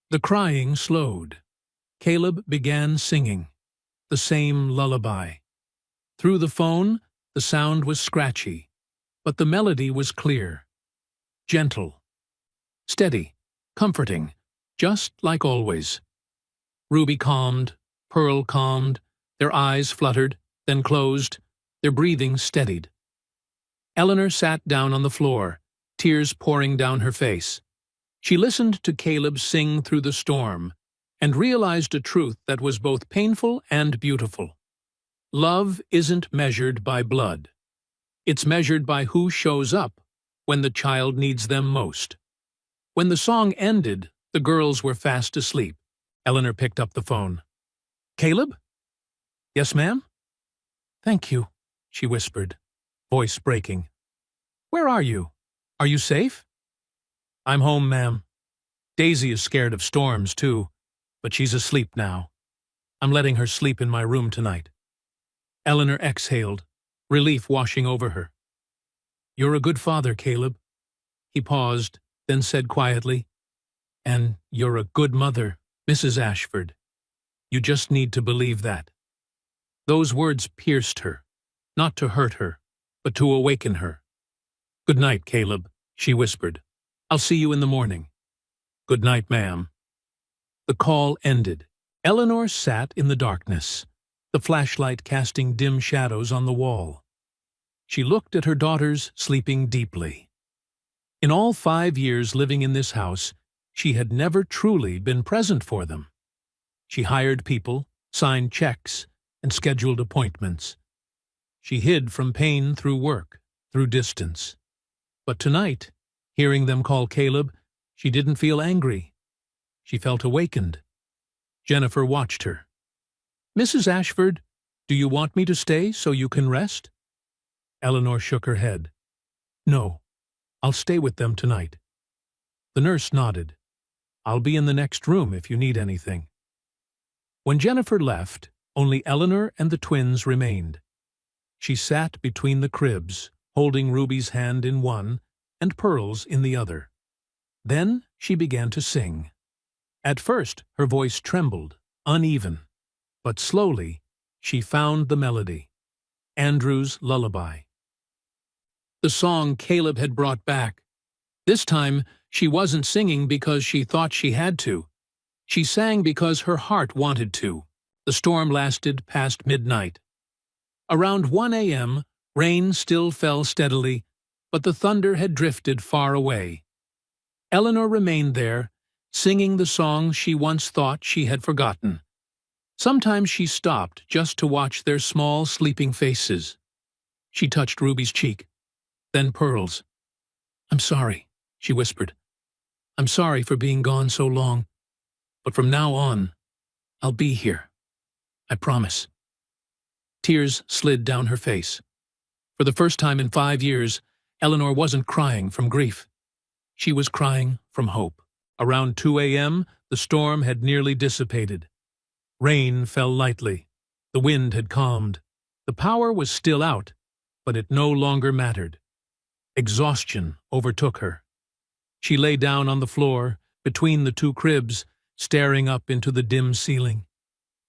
The crying slowed. Caleb began singing, the same lullaby. Through the phone, the sound was scratchy, but the melody was clear, gentle, steady, comforting, just like always. Ruby calmed, Pearl calmed, their eyes fluttered, then closed, their breathing steadied. Eleanor sat down on the floor, tears pouring down her face. She listened to Caleb sing through the storm and realized a truth that was both painful and beautiful. Love isn't measured by blood. It's measured by who shows up when the child needs them most. When the song ended, the girls were fast asleep. Eleanor picked up the phone. "Caleb?" "Yes, ma'am?" "Thank you," she whispered, voice breaking. "Where are you? Are you safe?" "I'm home, ma'am. Daisy is scared of storms, too, but she's asleep now. I'm letting her sleep in my room tonight." Eleanor exhaled, relief washing over her. "You're a good father, Caleb." He paused, then said quietly, "And you're a good mother, Mrs. Ashford. You just need to believe that." Those words pierced her, not to hurt her, but to awaken her. "Good night, Caleb," she whispered. "I'll see you in the morning." "Good night, ma'am." The call ended. Eleanor sat in the darkness, the flashlight casting dim shadows on the wall. She looked at her daughters sleeping deeply. In all 5 years living in this house, she had never truly been present for them. She hired people, signed checks, and scheduled appointments. She hid from pain through work, through distance. But tonight, hearing them call Caleb, she didn't feel angry. She felt awakened. Jennifer watched her. "Mrs. Ashford, do you want me to stay so you can rest?" Eleanor shook her head. "No, I'll stay with them tonight." The nurse nodded. "I'll be in the next room if you need anything." When Jennifer left, only Eleanor and the twins remained. She sat between the cribs, holding Ruby's hand in one and Pearl's in the other. Then she began to sing. At first her voice trembled, uneven, but slowly she found the melody. Andrew's lullaby. The song Caleb had brought back. This time she wasn't singing because she thought she had to. She sang because her heart wanted to. The storm lasted past midnight. Around 1 a.m., rain still fell steadily, but the thunder had drifted far away. Eleanor remained there, singing the songs she once thought she had forgotten. Sometimes she stopped just to watch their small, sleeping faces. She touched Ruby's cheek, then Pearl's. "I'm sorry," she whispered. "I'm sorry for being gone so long, but from now on, I'll be here. I promise." Tears slid down her face. For the first time in 5 years, Eleanor wasn't crying from grief. She was crying from hope. Around 2 a.m., the storm had nearly dissipated. Rain fell lightly. The wind had calmed. The power was still out, but it no longer mattered. Exhaustion overtook her. She lay down on the floor, between the two cribs, staring up into the dim ceiling.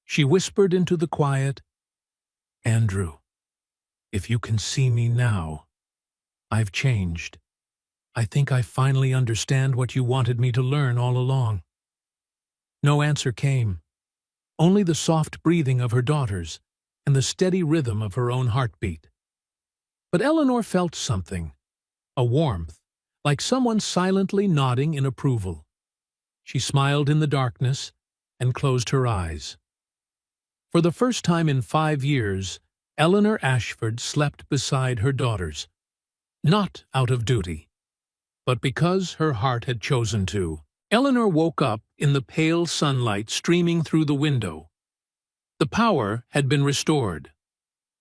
She whispered into the quiet, "Andrew, if you can see me now, I've changed. I think I finally understand what you wanted me to learn all along." No answer came, only the soft breathing of her daughters and the steady rhythm of her own heartbeat. But Eleanor felt something, a warmth, like someone silently nodding in approval. She smiled in the darkness and closed her eyes. For the first time in 5 years, Eleanor Ashford slept beside her daughters, not out of duty, but because her heart had chosen to. Eleanor woke up in the pale sunlight streaming through the window. The power had been restored.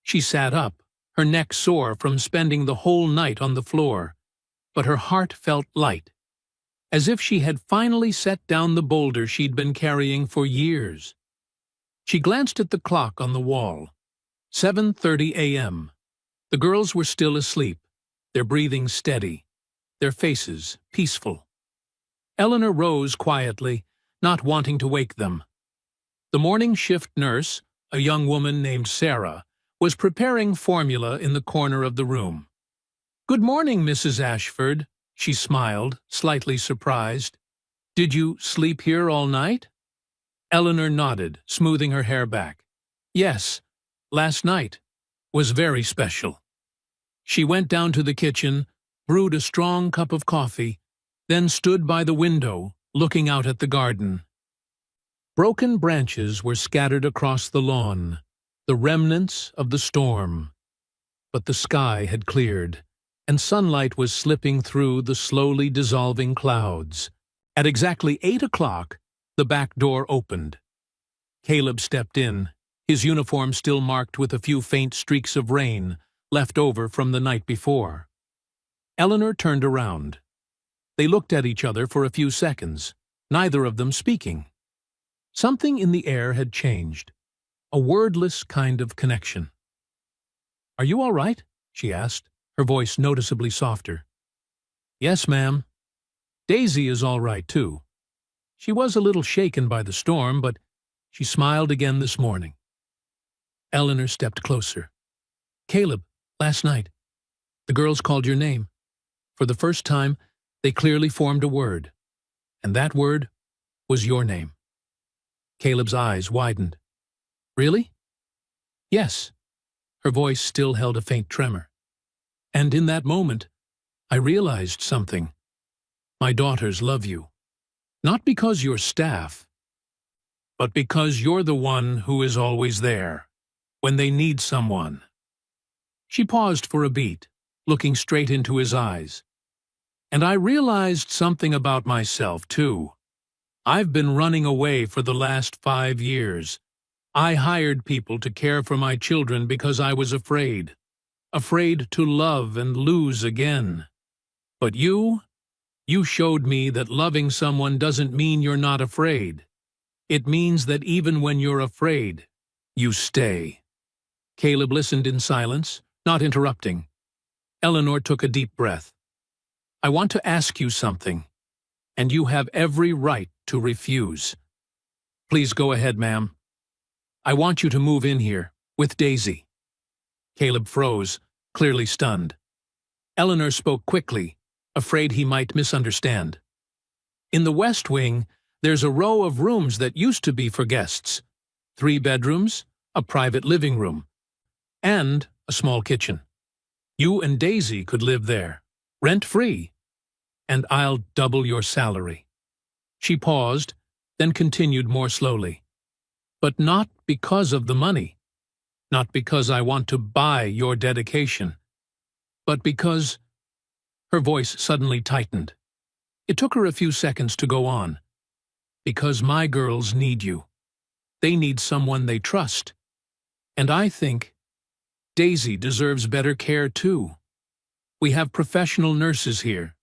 She sat up, her neck sore from spending the whole night on the floor, but her heart felt light, as if she had finally set down the boulder she'd been carrying for years. She glanced at the clock on the wall. 7:30 a.m. The girls were still asleep, their breathing steady, their faces peaceful. Eleanor rose quietly, not wanting to wake them. The morning shift nurse, a young woman named Sarah, was preparing formula in the corner of the room. "Good morning, Mrs. Ashford," she smiled, slightly surprised. "Did you sleep here all night?" Eleanor nodded, smoothing her hair back. "Yes, last night was very special." She went down to the kitchen, brewed a strong cup of coffee, then stood by the window, looking out at the garden. Broken branches were scattered across the lawn, the remnants of the storm. But the sky had cleared, and sunlight was slipping through the slowly dissolving clouds. At exactly 8 o'clock, the back door opened. Caleb stepped in, his uniform still marked with a few faint streaks of rain left over from the night before. Eleanor turned around. They looked at each other for a few seconds, neither of them speaking. Something in the air had changed, a wordless kind of connection. "Are you all right?" she asked, her voice noticeably softer. "Yes, ma'am. Daisy is all right, too. She was a little shaken by the storm, but she smiled again this morning." Eleanor stepped closer. "Caleb, last night, the girls called your name. For the first time, they clearly formed a word, and that word was your name." Caleb's eyes widened. "Really?" "Yes." Her voice still held a faint tremor. And in that moment, I realized something. My daughters love you. Not because you're staff, but because you're the one who is always there, when they need someone. She paused for a beat, looking straight into his eyes. And I realized something about myself, too. I've been running away for the last 5 years. I hired people to care for my children because I was afraid to love and lose again. But you showed me that loving someone doesn't mean you're not afraid. It means that even when you're afraid, you stay. Caleb listened in silence, not interrupting. Eleanor took a deep breath. I want to ask you something, and you have every right to refuse. Please go ahead, ma'am. I want you to move in here, with Daisy. Caleb froze, clearly stunned. Eleanor spoke quickly, afraid he might misunderstand. In the West Wing, there's a row of rooms that used to be for guests. 3 bedrooms, a private living room, and a small kitchen. You and Daisy could live there, rent-free, and I'll double your salary. She paused, then continued more slowly. But not because of the money, not because I want to buy your dedication, but because... Her voice suddenly tightened. It took her a few seconds to go on. Because my girls need you. They need someone they trust. And I think Daisy deserves better care too. We have professional nurses here,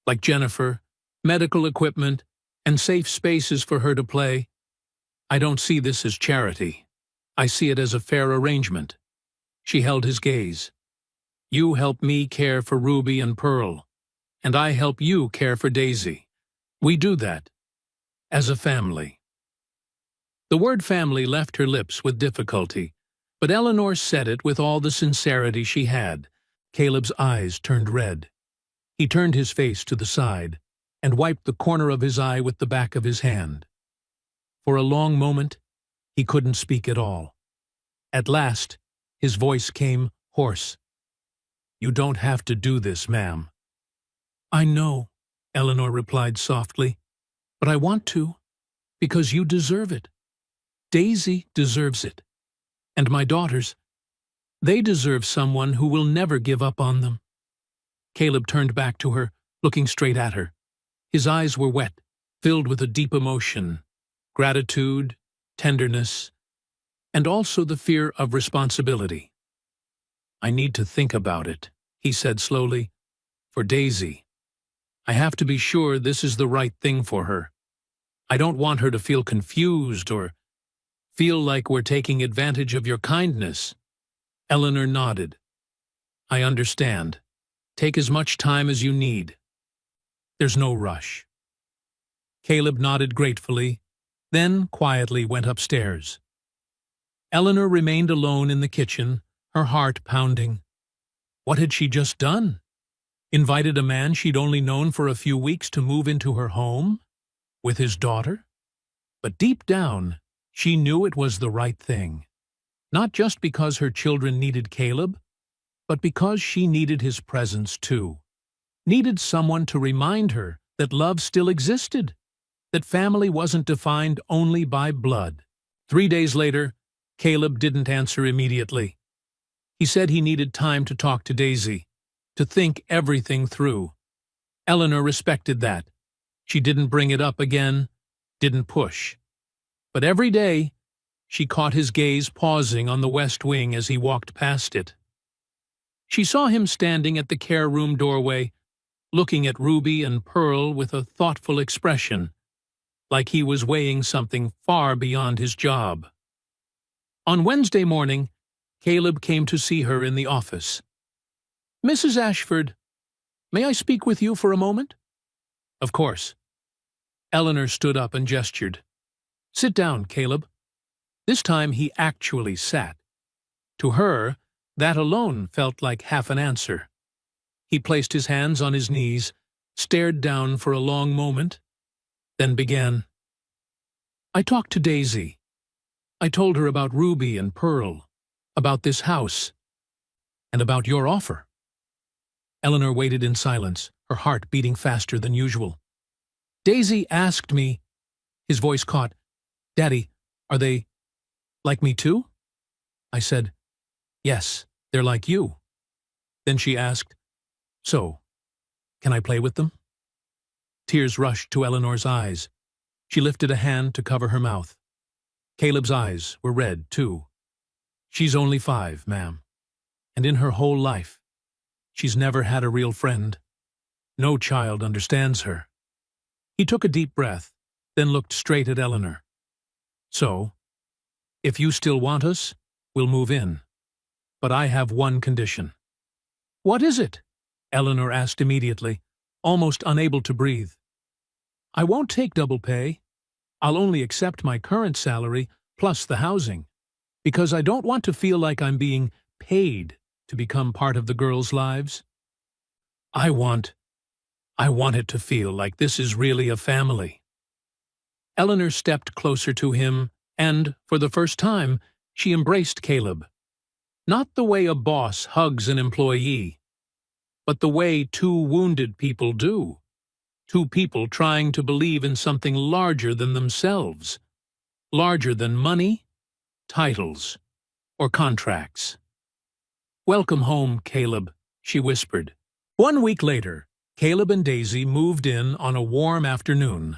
like Jennifer, medical equipment, and safe spaces for her to play. I don't see this as charity. I see it as a fair arrangement. She held his gaze. You help me care for Ruby and Pearl, and I help you care for Daisy. We do that as a family. The word family left her lips with difficulty, but Eleanor said it with all the sincerity she had. Caleb's eyes turned red. He turned his face to the side and wiped the corner of his eye with the back of his hand. For a long moment, he couldn't speak at all. At last, his voice came hoarse. You don't have to do this, ma'am. I know, Eleanor replied softly, but I want to, because you deserve it. Daisy deserves it. And my daughters, they deserve someone who will never give up on them. Caleb turned back to her, looking straight at her. His eyes were wet, filled with a deep emotion, gratitude, tenderness, and also the fear of responsibility. I need to think about it, he said slowly. For Daisy. I have to be sure this is the right thing for her. I don't want her to feel confused or feel like we're taking advantage of your kindness. Eleanor nodded. I understand. Take as much time as you need. There's no rush. Caleb nodded gratefully, then quietly went upstairs. Eleanor remained alone in the kitchen, her heart pounding. What had she just done? Invited a man she'd only known for a few weeks to move into her home? With his daughter? But deep down, she knew it was the right thing. Not just because her children needed Caleb, but because she needed his presence too. Needed someone to remind her that love still existed, that family wasn't defined only by blood. 3 days later, Caleb didn't answer immediately. He said he needed time to talk to Daisy, to think everything through. Eleanor respected that. She didn't bring it up again, didn't push. But every day, she caught his gaze pausing on the West Wing as he walked past it. She saw him standing at the care room doorway, looking at Ruby and Pearl with a thoughtful expression, like he was weighing something far beyond his job. On Wednesday morning, Caleb came to see her in the office. Mrs. Ashford, may I speak with you for a moment? Of course. Eleanor stood up and gestured. Sit down, Caleb. This time he actually sat. To her, that alone felt like half an answer. He placed his hands on his knees, stared down for a long moment, then began. I talked to Daisy. I told her about Ruby and Pearl, about this house, and about your offer. Eleanor waited in silence, her heart beating faster than usual. Daisy asked me, his voice caught, Daddy, are they like me too? I said, yes, they're like you. Then she asked, so, can I play with them? Tears rushed to Eleanor's eyes. She lifted a hand to cover her mouth. Caleb's eyes were red, too. She's only 5, ma'am. And in her whole life, she's never had a real friend. No child understands her. He took a deep breath, then looked straight at Eleanor. So, if you still want us, we'll move in. But I have one condition. What is it? Eleanor asked immediately, almost unable to breathe. I won't take double pay. I'll only accept my current salary plus the housing, because I don't want to feel like I'm being paid to become part of the girls' lives. I want it to feel like this is really a family. Eleanor stepped closer to him, and, for the first time, she embraced Caleb. Not the way a boss hugs an employee, but the way 2 wounded people do. 2 people trying to believe in something larger than themselves, larger than money, titles, or contracts. Welcome home, Caleb, she whispered. 1 week later, Caleb and Daisy moved in on a warm afternoon.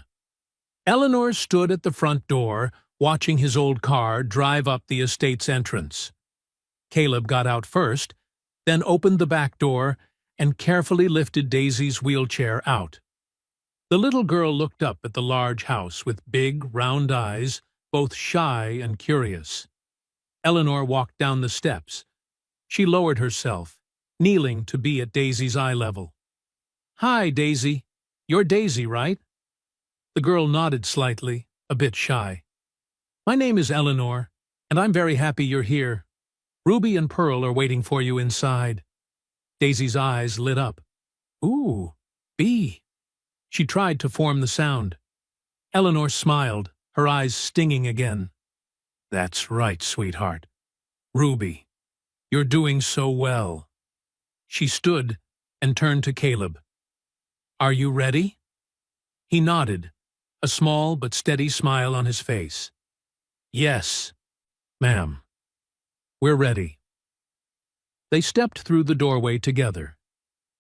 Eleanor stood at the front door, watching his old car drive up the estate's entrance. Caleb got out first, then opened the back door and carefully lifted Daisy's wheelchair out. The little girl looked up at the large house with big, round eyes, both shy and curious. Eleanor walked down the steps. She lowered herself, kneeling to be at Daisy's eye level. Hi, Daisy. You're Daisy, right? The girl nodded slightly, a bit shy. My name is Eleanor, and I'm very happy you're here. Ruby and Pearl are waiting for you inside. Daisy's eyes lit up. Ooh, B. She tried to form the sound. Eleanor smiled, her eyes stinging again. That's right, sweetheart. Ruby, you're doing so well. She stood and turned to Caleb. Are you ready? He nodded, a small but steady smile on his face. Yes, ma'am. We're ready. They stepped through the doorway together,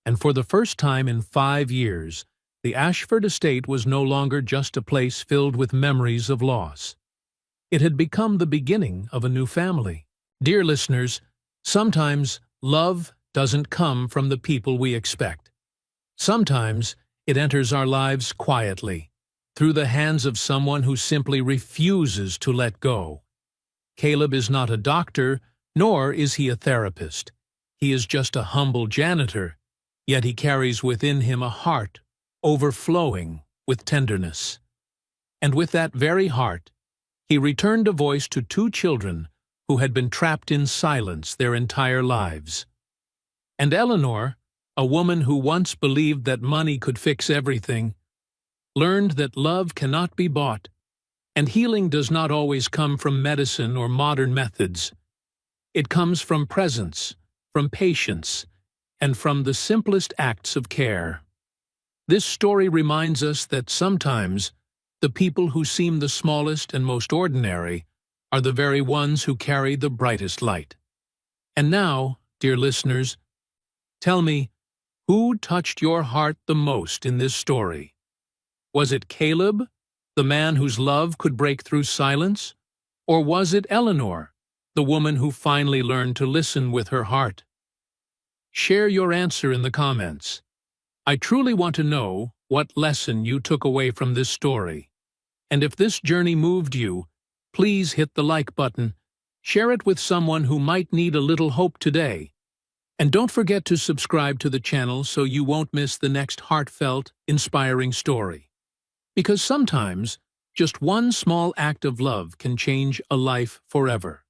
and for the first time in 5 years, the Ashford estate was no longer just a place filled with memories of loss. It had become the beginning of a new family. Dear listeners, sometimes love doesn't come from the people we expect. Sometimes it enters our lives quietly, through the hands of someone who simply refuses to let go. Caleb is not a doctor, nor is he a therapist. He is just a humble janitor, yet he carries within him a heart overflowing with tenderness. And with that very heart, he returned a voice to 2 children who had been trapped in silence their entire lives. And Eleanor, a woman who once believed that money could fix everything, learned that love cannot be bought, and healing does not always come from medicine or modern methods. It comes from presence, from patience, and from the simplest acts of care. This story reminds us that sometimes the people who seem the smallest and most ordinary are the very ones who carry the brightest light. And now, dear listeners, tell me, who touched your heart the most in this story? Was it Caleb, the man whose love could break through silence? Or was it Eleanor, the woman who finally learned to listen with her heart? Share your answer in the comments. I truly want to know what lesson you took away from this story. And if this journey moved you, please hit the like button, share it with someone who might need a little hope today. And don't forget to subscribe to the channel so you won't miss the next heartfelt, inspiring story. Because sometimes, just one small act of love can change a life forever.